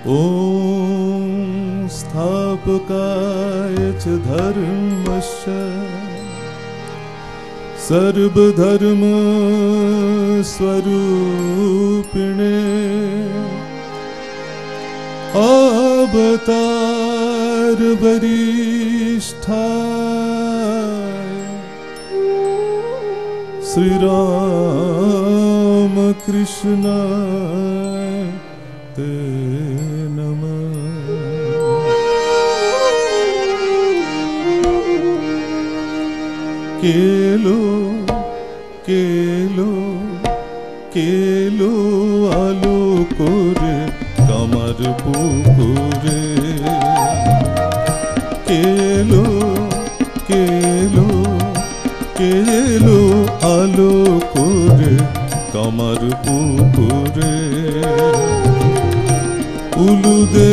ॐ स्थापकाय च धर्मस्य सर्वधर्म स्वरूपिणे अवतार वरिष्ठाय श्री राम कृष्णाय ते नमः। केलो केलो केलो आलो कोरे कमर पुकुरे केलो केलो केलो आलो कोरे कमर पुकुरे उलुदे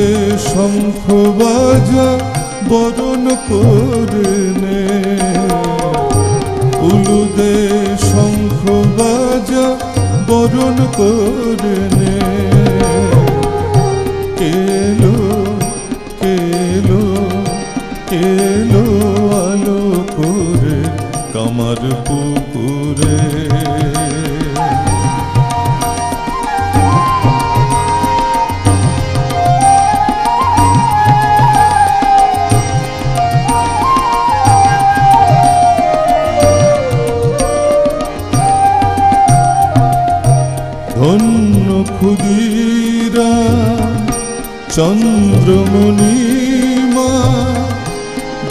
शंख बाजा बरन कोरेने उलुदे शंख बाजा बरन कोरेने केलो केलो केलो आलो कोरे कमर पुकुरे धन्य खुदीरा चंद्रमणिमा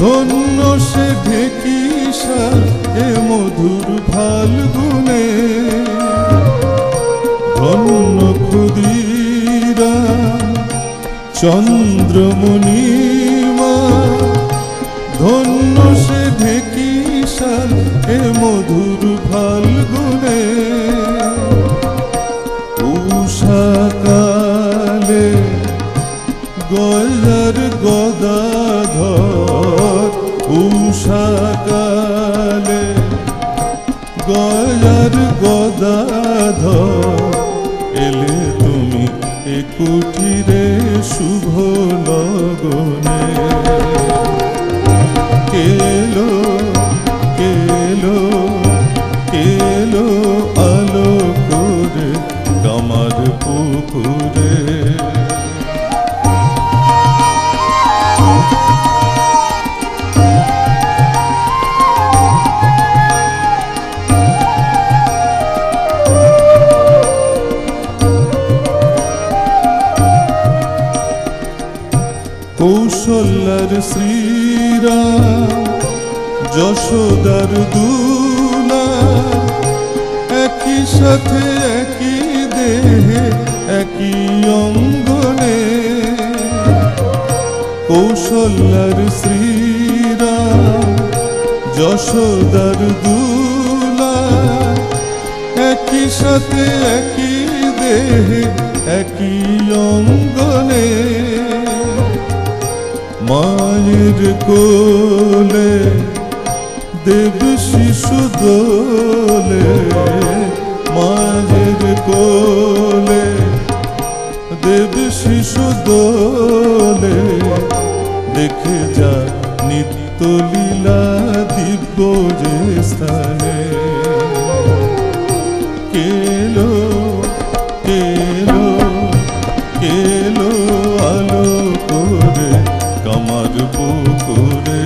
धन्य से ढेकिसा ए मधुर फाल्गुने धन्य खुदीरा चंद्रमणिमा धन्य से ढेकिसा ए मधुर फाल्गुने उषाकाले गयर गदाधर उषाकाले गयर गदाधर एले तुमी ए कुटीरे शुभ लगने केलो केलो केलो आलो कोरे कमर पुकुरे कौशल्यार श्रीराम যশোদার দুলা একই সাথে একই দেহে একই অঙ্গনে কৌশল্যার শ্রীরাম যশোদার দুলা একই সাথে একই দেহে একই অঙ্গনে মায়ের কোলে দেব শিশু দোলে মায়ের কোলে দেব শিশু দোলে দেখে যা নিত্য লীলা দিব্য যে স্থানে কেলো কেলো কেলো আলো করে कमर पुकुरे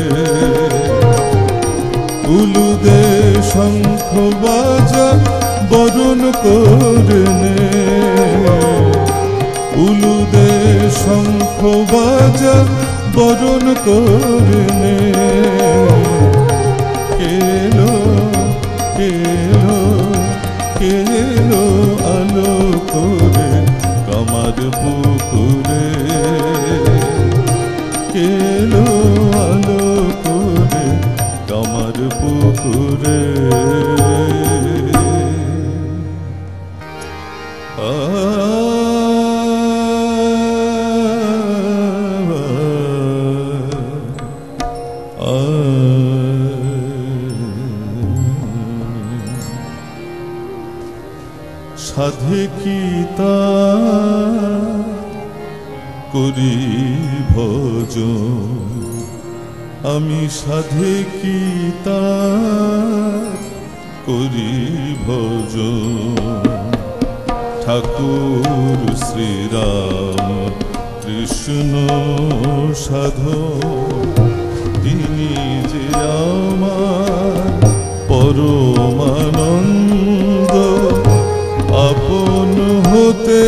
उलुदे शंख बाजा बरन कोरेने उलुदे शंख बाजा बरन कोरेने केलो केलो केलो आलो कोरे कमर पुकुरे केलो आलो कोरे कमर पुकुरे সাধে কি তা করি ভজন, আমি সাধে কি তার করি ভজন। ঠাকুর শ্রীরাম কৃষ্ণ সাধন, তিনি যে আমার পরমানন্দ, আপন হতে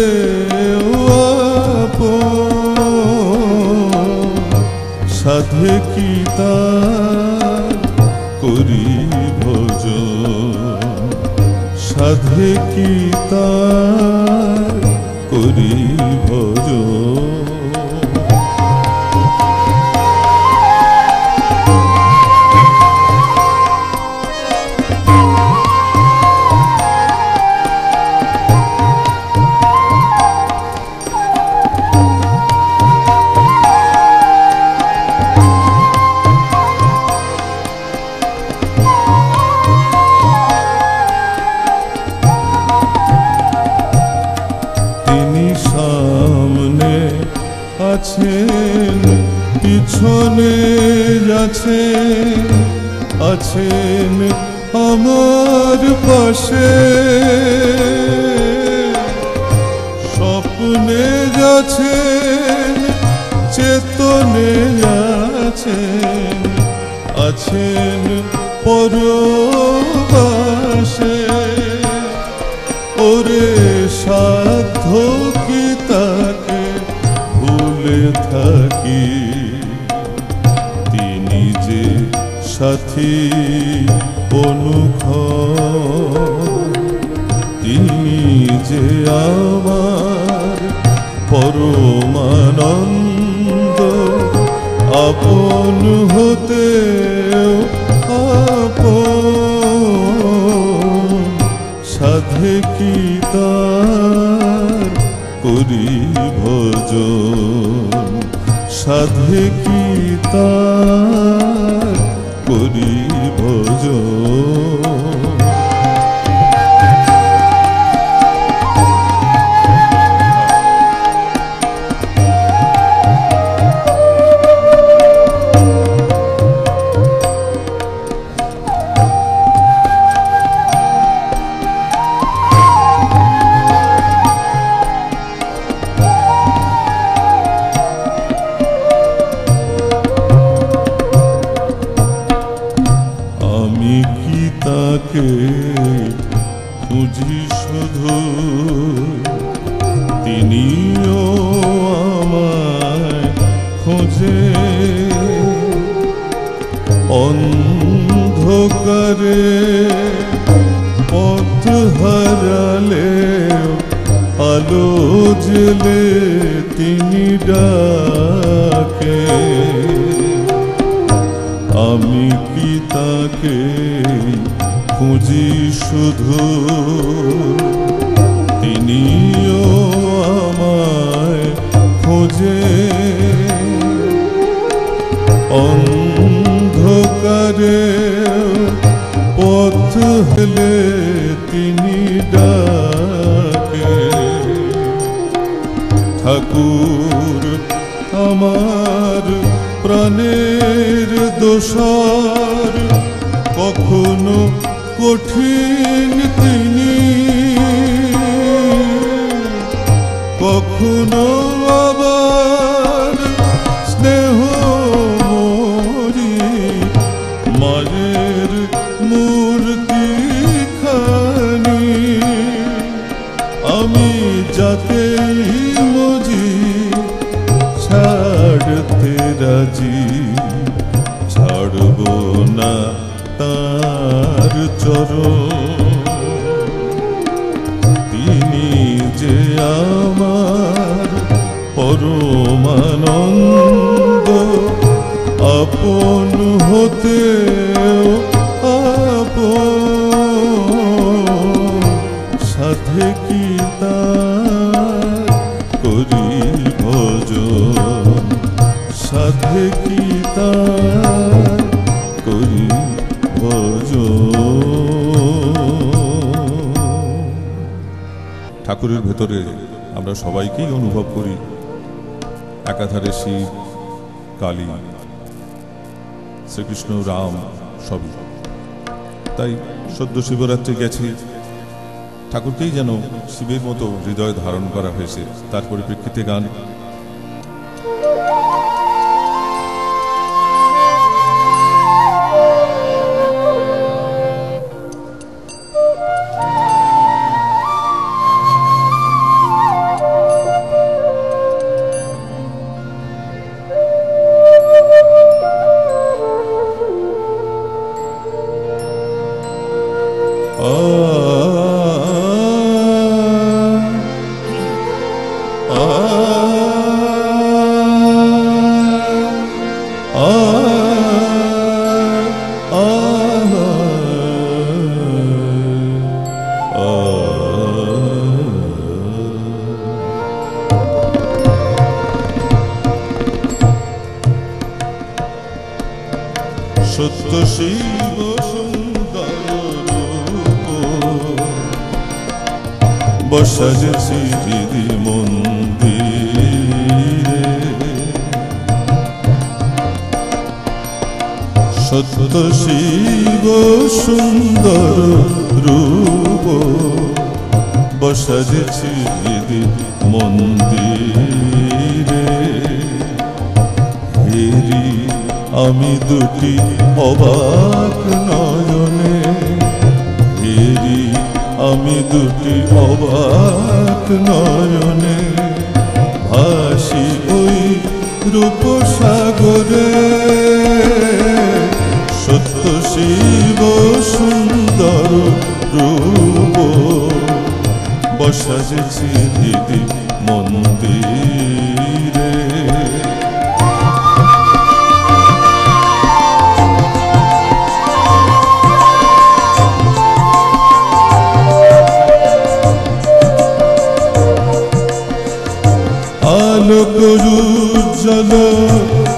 সাধে কি তার করি ভজন, সাধে কি তার করি ভজন। সামনে আছেন, পিছনে যাচ্ছেন, আছেন আমার পাশে, স্বপ্নে যাচ্ছেন, চেতনে আছেন, আছেন পরবাসে। ওরে সাধ্য কি তাকে ভুলে থাকি, তিনি যে সাথী অনুক্ষণ, তিনি যে আমার পরমানন্দ, আপন হতে আপন, সাধে কি তার করি ভজন, সাধে কি তার করি ভজন। আমি কি তাকে খুঁজি শুধু, তিনিও আমায় খোঁজে, অন্ধকারে পথ হারালে আলো জেলে তিনি ডাকে। আমি কি তাকে খুঁজি শুধু, তিনিও আমায় খোঁজে, অন্ধকারে পথ হেলে তিনি ডাকে। ঠাকুর আমার প্রাণের দোষর, কখনো কঠিন তিনি, কখনো আবার স্নেহ মরি, মায়ের মূর্তি খানি। আমি যাতেই মজি ছাড়তে রাজি, ছাড়ব না তার চরণ, তিনি যে আমার পরমানন্দ, আপন হতে আপন, সাধে কি তার করি ভজন, সাধে কি তার করি ভজন। ঠাকুরের ভেতরে আমরা সবাইকেই অনুভব করি একাধারে শিব, কালী, শ্রীকৃষ্ণ, রাম সবই। তাই সদ্য শিবরাত্রি গেছে, ঠাকুরকেই যেন শিবের মতো হৃদয় ধারণ করা হয়েছে। তার পরিপ্রেক্ষিতে গান। সত্য শিব সুন্দর রূপ বসাজেছি হৃদি মন্দিরে। সত্য শিব সুন্দর রূপ বসাজেছি হৃদি মন্দিরে। হেরি আমি দুটি অবাক নয়নে, হেরি আমি দুটি অবাক নয়নে, ভাসি ওই রূপসাগরে। সত্য শিব সুন্দর রূপ বসাজেছি হৃদি মন্দিরে। আলোকরুজ্জ্বল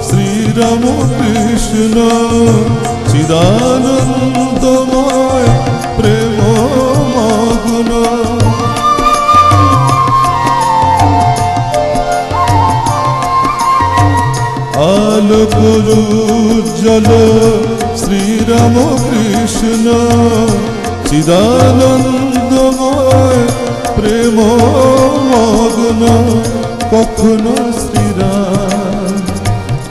শ্রীরাম কৃষ্ণ চিদানন্দময় প্রেম মগ্ন। আলোকরুজ্জ্বল শ্রীরাম কৃষ্ণ চিদানন্দময় প্রেম মগ্ন। কখনো শ্রীরাম,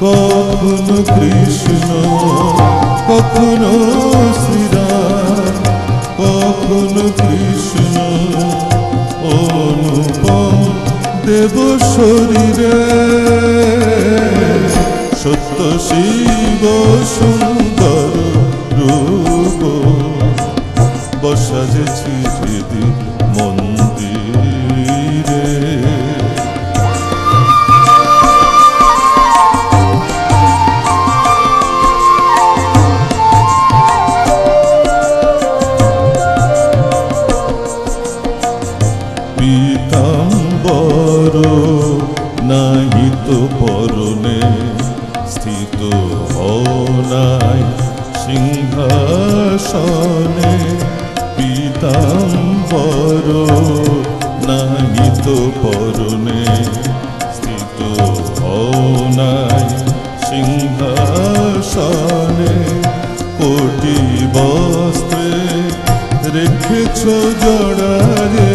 কখনো কৃষ্ণ, কখনো শ্রীরাম, কখনো কৃষ্ণ, অনুপম দেব শরীরে। সত্য শিব সুন্দর রূপ বসাজেছি হৃদি মন্দিরে। পীতাম্বর নাহিত পরনে স্থিত হও নাই সিংহাসনে। পীতাম্বর নাহিত পরনে স্থিত হও নাই সিংহাসনে। কোটি বস্ত্রে রেখেছ জড়ারে,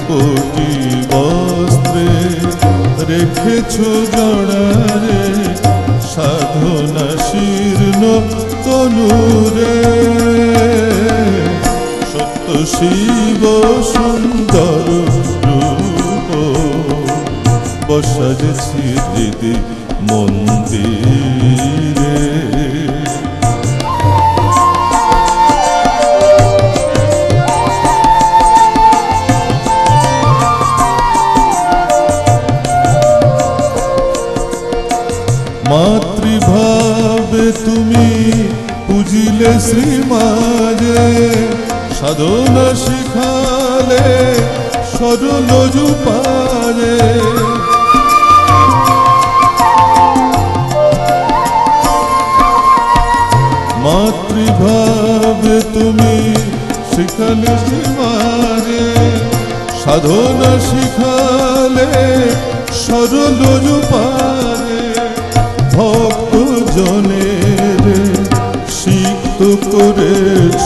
কোটি বস্ত্রে রেখেছ জড়ারে। সাধনা শীর্ণ তনুরে। সত্য শিব সুন্দর রূপ বসাজেছি হৃদি মন্দিরে। মাতৃভাবে তুমি পুজিলে শ্রীমাজে, সাধনা শিখালে সরল রূপারে। মাতৃভাবে তুমি শিখালে শ্রীমাজে, সাধনা শিখালে সরল রূপারে ভক্ত জনের সিক্ত করেছ,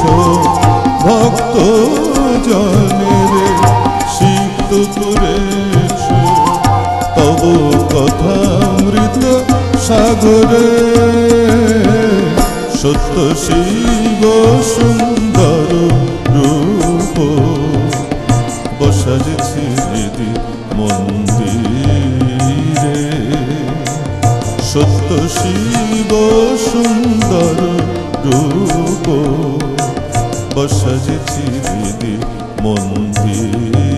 ভক্ত জনের সিক্ত করেছ। তব কথামৃত সাগরে সত্য শিব সুন্দর রূপ বসাইছি হৃদি মন্দিরে। সত্য শিব সুন্দর রূপ বসাইছি হৃদি মন্দিরে।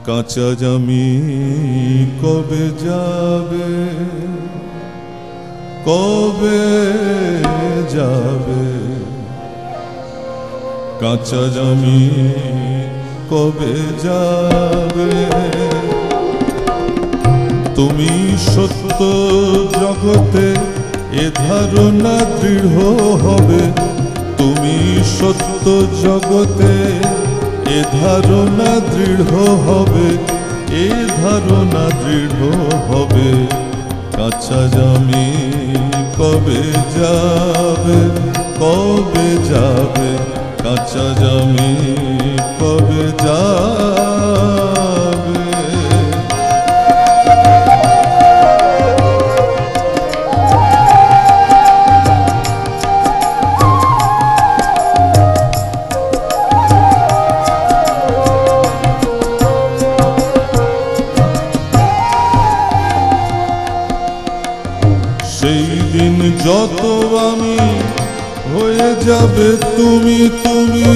কাঁচা জামি কবে যাবে, কবে যাবে? কাঁচা জামি কবে যাবে? তুমি সত্য জগতে এ ধারণা দৃঢ় হবে। তুমি সত্য জগতে এ ধারণা দৃঢ় হবে, এ ধারণা দৃঢ় হবে। কাঁচা জামি কবে যাবে, কবে যাবে? কাঁচা জামি কবে যাবে? সেই দিন যত আমি হয়ে যাবে তুমি তুমি,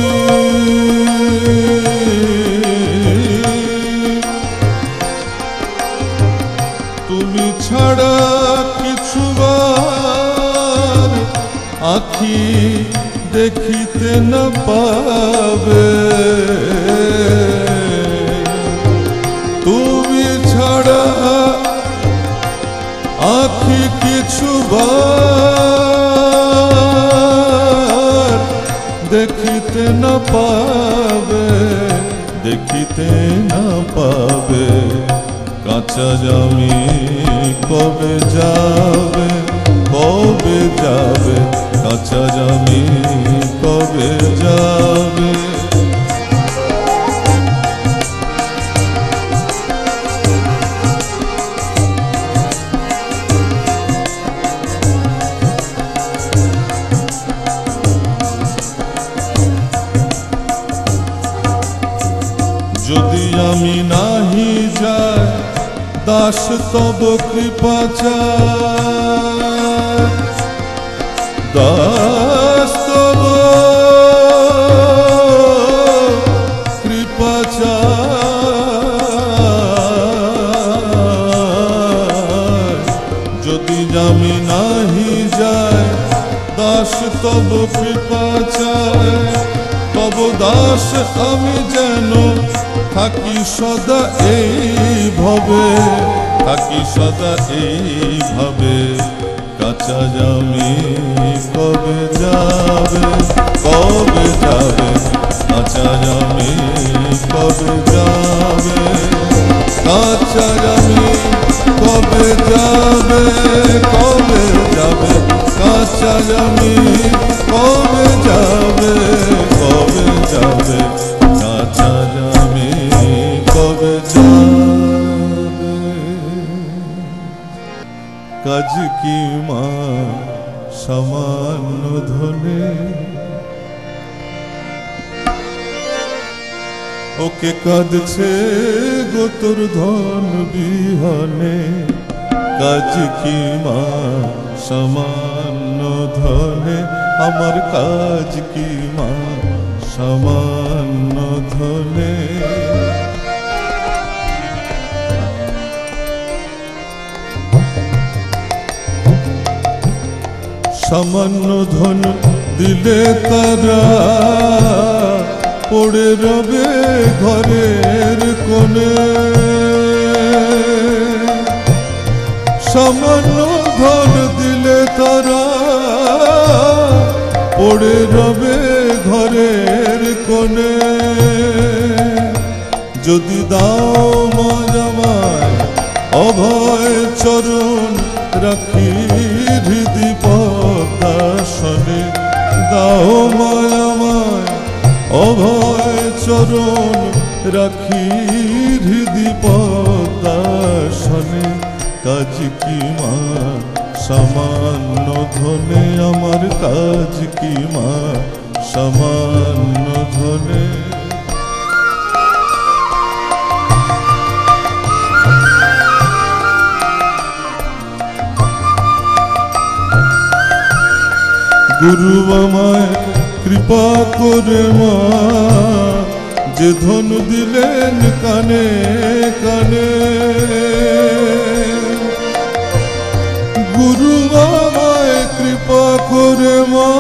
তুমি ছাড়া কিছুবার আখি দেখিতে না পাবে। তুমি ছাড়া আখি কিছুবার দেখিতে না পাবে, দেখিতে না পাবে। কাঁচা জামি কবে যাবে, কবে যাবে? কাঁচা জামি কবে যাবে? যদি আমি নাহি যাই দাস তব কৃপা চাই, দাস তব কৃপা চাই। যদি আমি নাহি যাই দাস তব কৃপা চাই। তব দাস আমি যেন থাকি সদা এই ভবে, থাকি সদা এই ভাবে। কাঁচা জামি কবে যাবে, কবে যাবে? কাঁচা জামি কবে যাবে? কাঁচা জামি কবে যাবে, কবে যাবে? কাঁচা জামি কবে যাবে, কবে যাবে? কাঁচা জামি কবে যাবে? কাজ কি মা সামান্য ধনে, ওকে কাঁদছে গো তোর ধন বিহনে। কাজ কি মা সামান্য ধনে, আমার কাজ কি মা সামান্য ধনে। সামান্য ধন দিলে তারা পড়ে রবে ঘরের কোণে। সামান্য ধন দিলে তারা পড়ে রবে ঘরের কোণে। যদি দাও মায়ামায় অভয় চরণ রাখি হৃদি পদ্মাসনে, দাও মায়ামায় অভয় চরণ রাখি হৃদি পদ্মাসনে। কাজ কি মা সামান্য ধনে, আমার কাজ কি মা সামান্য ধনে। গুরু আমায় কৃপা করে মা, যে ধন দিলেন কানে কানে। গুরু আমায় কৃপা করে মা,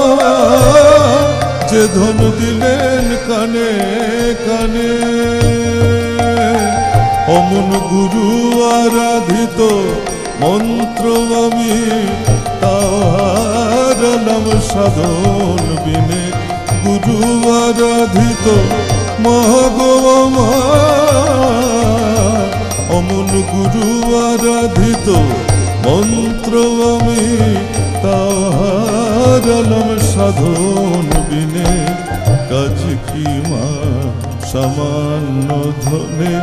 যে ধন দিলেন কানে কানে। অমন গুরু আরাধিত মন্ত্র আমি হারালাম সাধন বিনে। গুরু আরাধিত মহাগো মা, অমন গুরু আরাধিত মন্ত্র আমি হারালাম সাধন বিনে। কাজ কি মা সামান্য ধনে,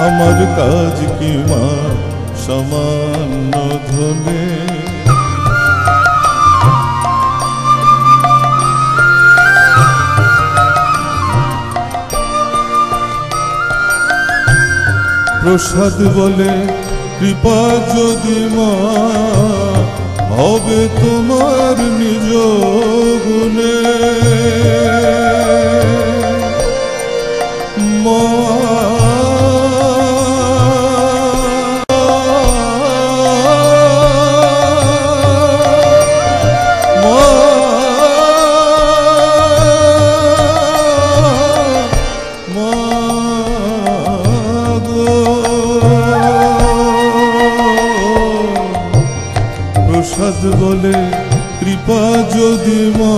আমার কাজ কি মা সামান্য ধনে। প্রসাদ বলে কৃপা যদি মা, হবে তোমার নিজ গুণে। মা প্রসাদ বলে কৃপা যদি মা,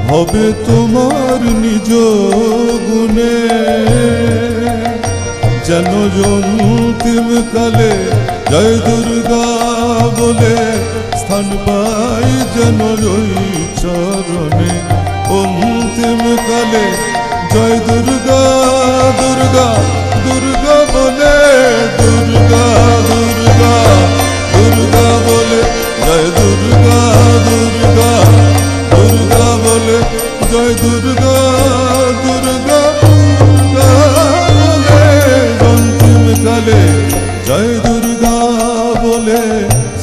হবে তোমার নিজ গুণে। যেন অন্তিম কালে জয় দুর্গা বলে স্থান পাই যেন ওই চরণে। অন্তিম কালে জয় দুর্গা দুর্গা দুর্গা বলে, দুর্গা দুর্গা দুর্গা বলে জয় দুর্গা দুর্গা দুর্গা বলে জয় দুর্গা দুর্গা দুর্গা বলে। অন্তিম কালে জয় দুর্গা বলে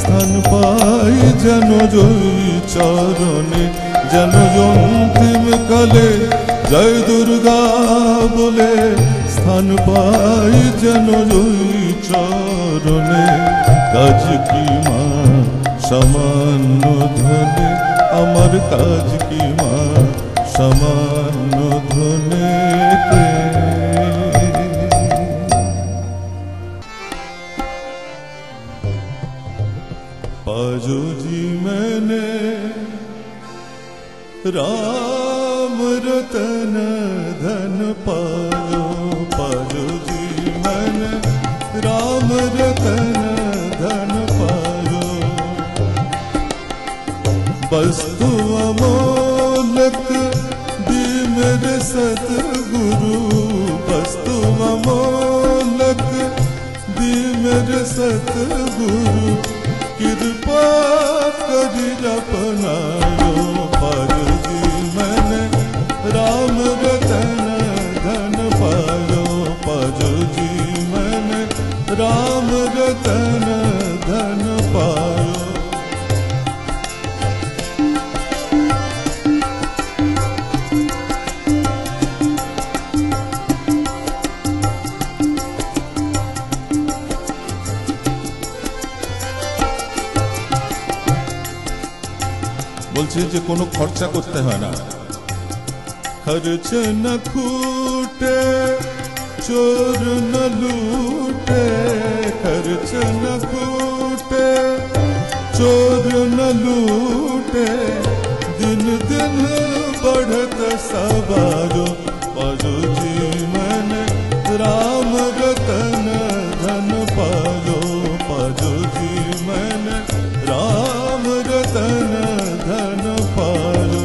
স্থান পাই যেন জয় চরণে। যেন অন্তিম কালে জয় দুর্গা বলে স্থান পাই যেন জয় চরণে। কাজ কি মা সামান্য ধনে, আমার কাজ কি মা সামান্য ধনে। पाजो जी मैंने राम रतन धन पायो। पाजो जी मैंने राम रतन धन पायो। वस्तु अमोलक दी मेरे सतगुरु। वस्तु अमोलक दी मेरे सतगुरु। कृपा करी अपनायो। पायो जी मैंने राम रतन धन पायो। पायो जी मैंने राम रतन धन पायो। বলছে যে কোনো খরচা করতে হয় না। খরচ ন খুটে চোর ন লুটে। খরচ ন খুটে চোর ন লুটে। दिन दिन बढ़त सवारो। पाजो जी मैंने राम रतन धन पायो पाजो जी मैंने राम रतन धन पायो।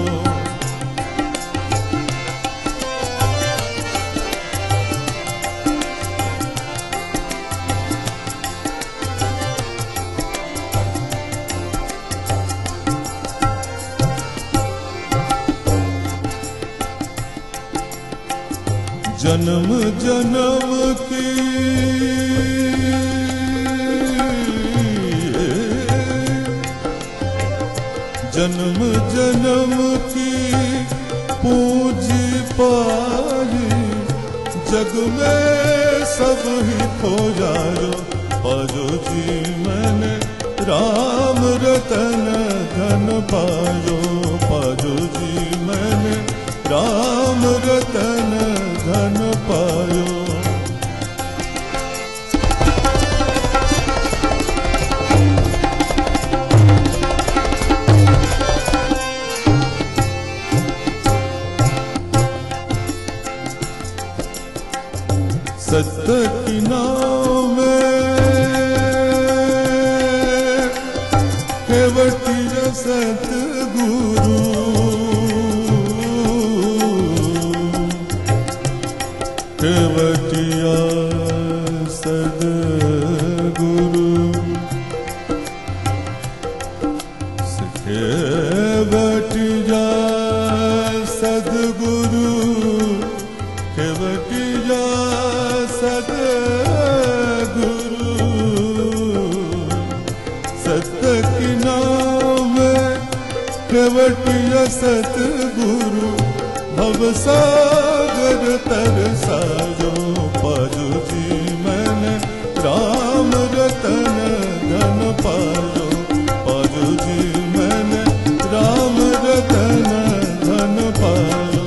जन्म जन्म की जन्म जन्म की पूंजी पाई जग में सब ही खो जायो पाजो जी मैंने राम रतन धन पायो पाजो जी मैंने राम रतन धन पायो। सत्य की नाव में केवटी सतगुरु केवटिया सदगुरु केवटिया सदगुरु केवटिया सदगुरु सत्य की नाम केवटिया सतगुरु भवसागर तरसायो पाजो जी मैंने राम रतन धन पायो पाजो जी मैंने राम रतन धन पायो।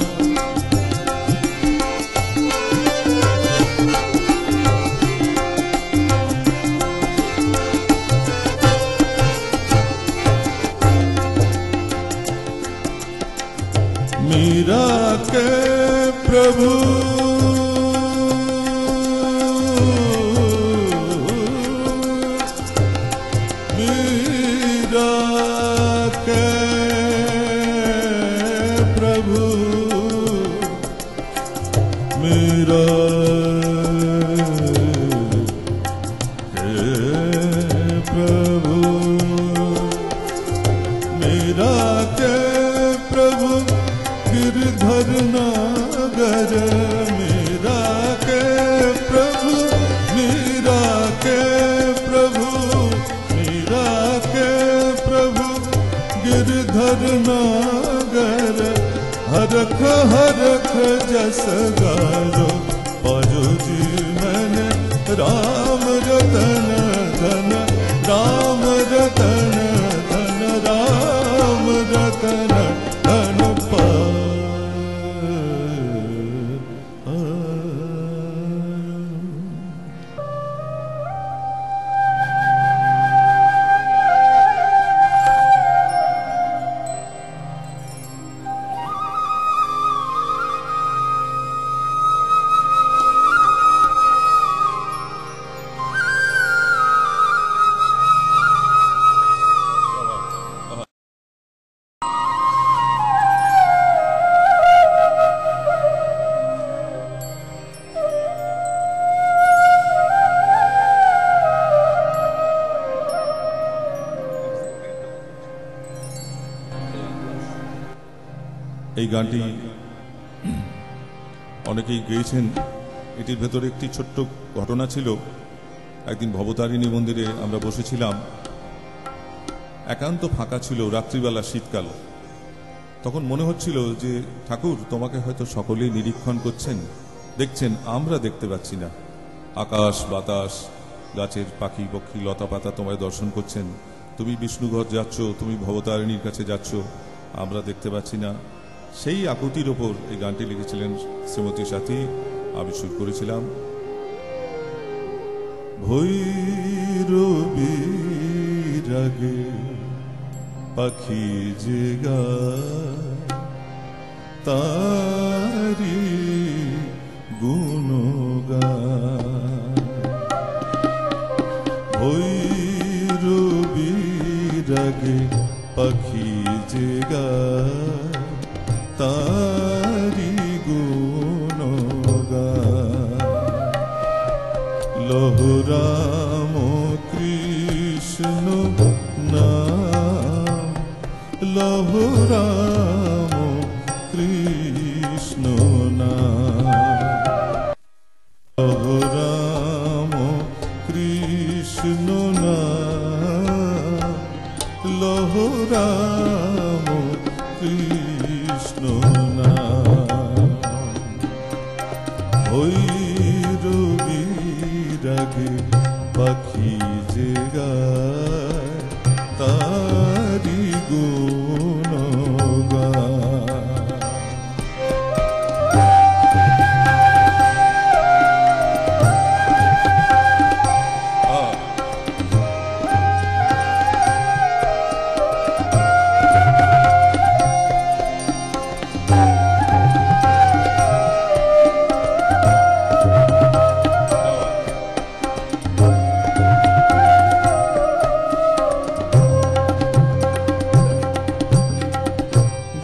मीरा के प्रभु मीरा के प्रभु मीरा के प्रभु मीरा के प्रभु गिरधर नागर मीरा के प्रभु मीरा के प्रभु मीरा के प्रभु गिरधर नागर हरख हरख जस गायो पाजो जी मैंने राम रतन धन राम रतन धन राम रतन धन पायो। এই গানটি অনেকেই গেয়েছেন। এটির ভেতরে একটি ছোট্ট ঘটনা ছিল। একদিন ভবতারিণী মন্দিরে আমরা বসেছিলাম, একান্ত ফাঁকা ছিল, রাত্রিবেলা, শীতকাল। তখন মনে হচ্ছিল যে ঠাকুর তোমাকে হয়তো সকলেই নিরীক্ষণ করছেন, দেখছেন, আমরা দেখতে পাচ্ছি না। আকাশ বাতাস, গাছের পাখি পক্ষী লতা পাতা তোমায় দর্শন করছেন। তুমি বিষ্ণুঘর যাচ্ছ, তুমি ভবতারিণীর কাছে যাচ্ছ, আমরা দেখতে পাচ্ছি না। সেই আকুতির ওপর এই গানটি লিখেছিলেন শ্রীমতী সাথী, আমি সুর করেছিলাম। ভৈরবী রাগে পাখি জেগা তারি গুণ ভৈরবীর আগে পাখি যে গায় তারি গুণগান। লহরাম কৃষ্ণ নাম, লহরাম কৃষ্ণ নাম, লহরাম কৃষ্ণ নাম, লহরাম কৃষ্ণ নাম। ভৈরবীর আগে পাখি যে গায় তারি গুণগান।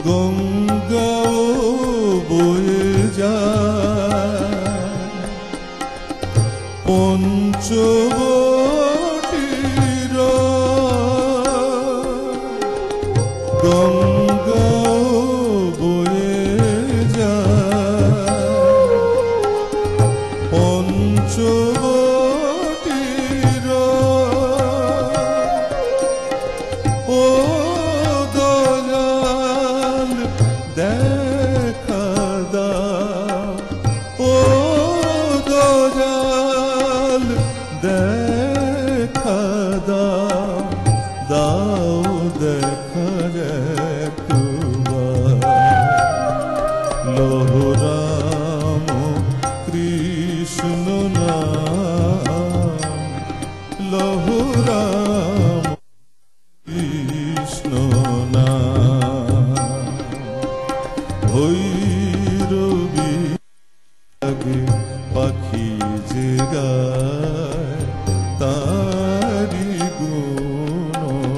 গঙ্গা বয়ে যায় পঞ্চবটীর, গঙ্গা বয়ে যায় পঞ্চবটীর। ও দেখা দাও, ও দয়াল দেখা দাও, দাও দেখা একবার। লহরাম কৃষ্ণ নাম, লহরাম কৃষ্ণ নাম। ভৈরবীর আগে পাখি যে গায় তারি গুণগান।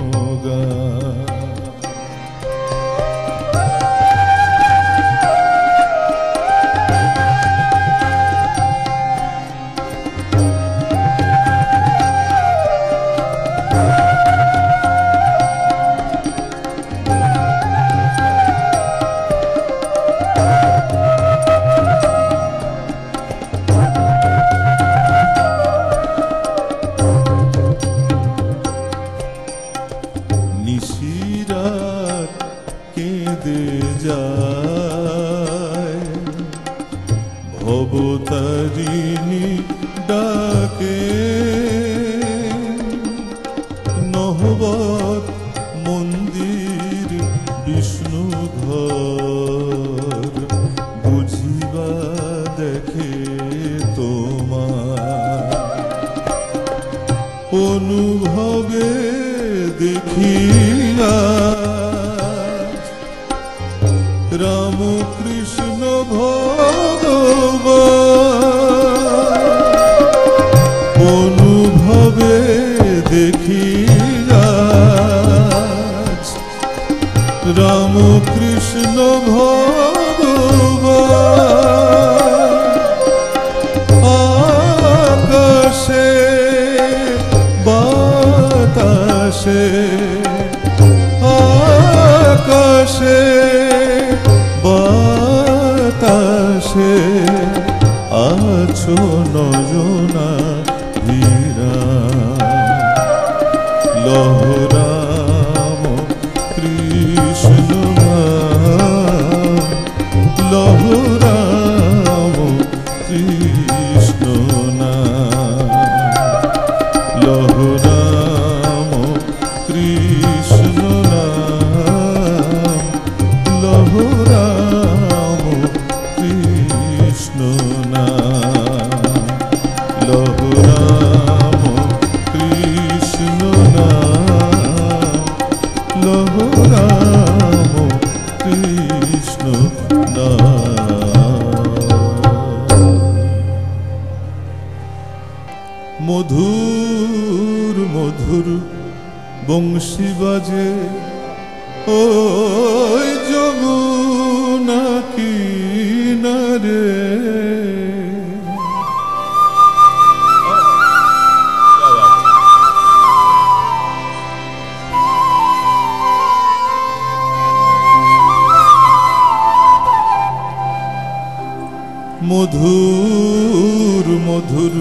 নিশিরাত কেঁদে যায় ভবতারিণী ডাকে, নহবত মন্দির বিষ্ণু ঘর বুঝিবা দেখে তোমার। অনুভবে দেখি রামকৃষ্ণ ভগবান। অনুভবে দেখি রামকৃষ্ণ ভগবান। আকাশে বাতাসে, আকাশে বাতাসে আছো নয়না ধীরা। লহরাম কৃষ্ণ নাম, লহরাম কৃষ্ণ নাম, লহরাম কৃষ্ণ নাম, লহরাম কৃষ্ণ নাম, লহরাম কৃষ্ণ নাম, লহরাম কৃষ্ণ নাম। বংশী বাজে ওই যমুনা কিনারে। মধুর মধুর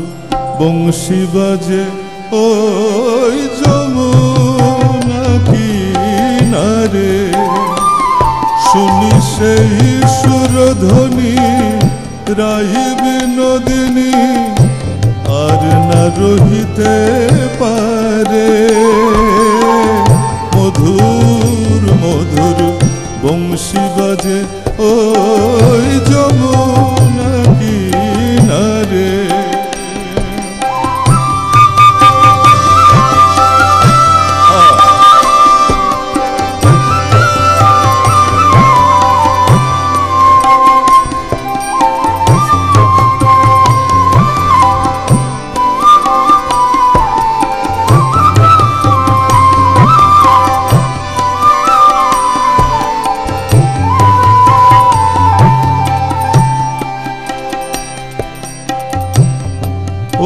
বংশী বাজে ওই যমুনা কিনারে, শুনি সেই সুরধ্বনি রাই বিনোদিনী আর না রহিতে পারে। মধুর মধুর বংশী বাজে ওই যমুনা কিনারে।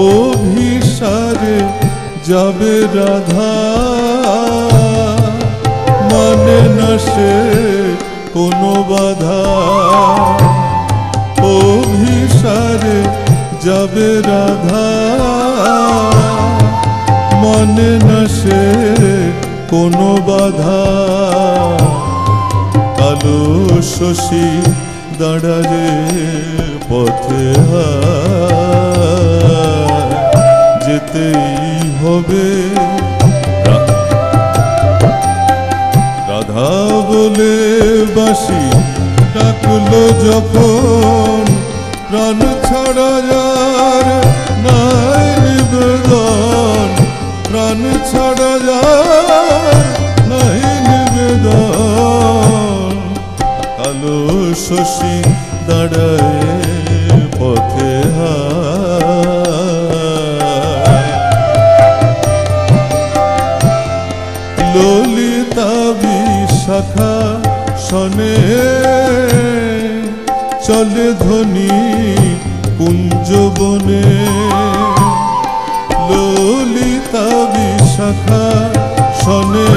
অভিসারে যাবে রাধা, মানে না সে কোনো বাধা। অভিসারে যাবে রাধা, মানে না সে কোনো বাধা। কালো শশী দাঁড়ারে পথে যেতেই হবে। রাধা বলে বাঁশি ডাকলো যখন, প্রাণ ছাড়া যার নাই নিবেদন, প্রাণ ছাড়া যার নাই নিবেদন। কালো শশী দাঁড়ায় পথে ললিতা বিশাখা শনে চলে ধ্বনি কুঞ্জ বনে। ললিতা বিশাখা শনে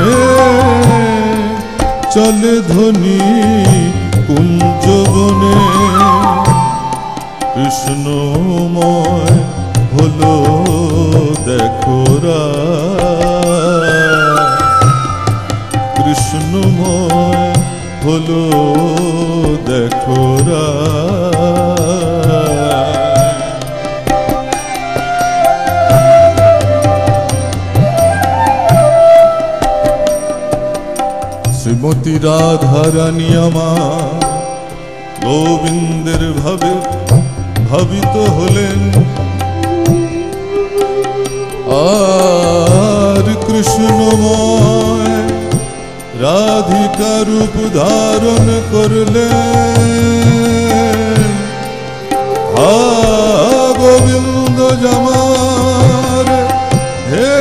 চলে ধ্বনি কুঞ্জ বনে। কৃষ্ণময় হলো দেখো কৃষ্ণময় হলো দেখো শ্রীমতী রাধারানী আমার গোবিন্দের ভাবে ভাবিত হলেন, আর কৃষ্ণময় রাধিকা রূপ ধারণ করলেন। গোবিন্দ জামার হে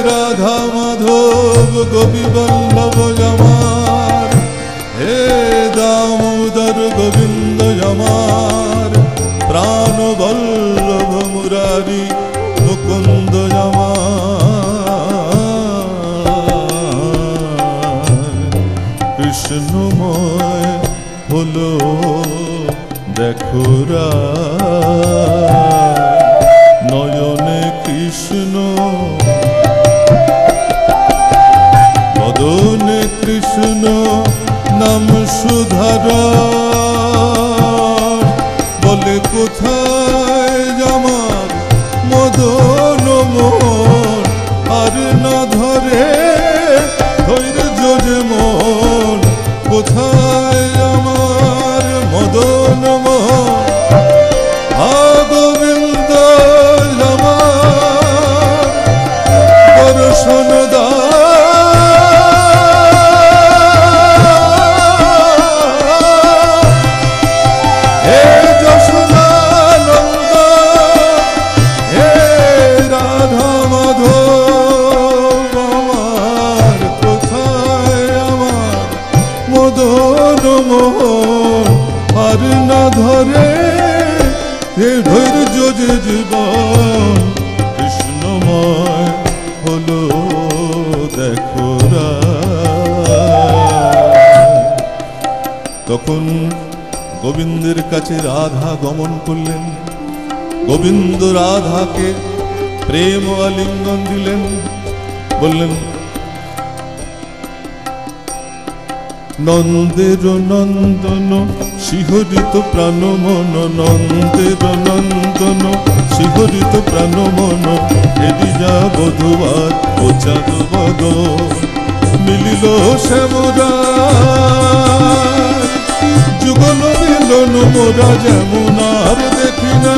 রাধা মাধব গোপী বল্লভ জামার, হে দামোদর গোবিন্দ জামার, প্রাণ বল্লভ মুরারি মুকুন্দ জামার। কৃষ্ণময় হলো দেখো নয়নে কৃষ্ণ, বদনে কৃষ্ণ নাম সুধারা। বলে কোথায় জামার মদন মোহন, আর না ধরে ধৈর্য যে মন। কোথায় আমার মদন মোহন, গোবিন্দ জামার দর্শন দা। মোহন আর না ধরে, এ ধৈর্য যে জীবন কৃষ্ণময় হলো দেখো তখন গোবিন্দের কাছে রাধা গমন করলেন। গোবিন্দ রাধাকে প্রেম আলিঙ্গন দিলেন, বললেন নন্দের নন্দন শিহরিত প্রাণ মন, নন্দের নন্দন শিহরিত প্রাণ মন, এদিজা বধুবার ও চাঁদ বদ মিলিল শ্যামরা, যুগল মিলন মোরা যেমন আর দেখি না।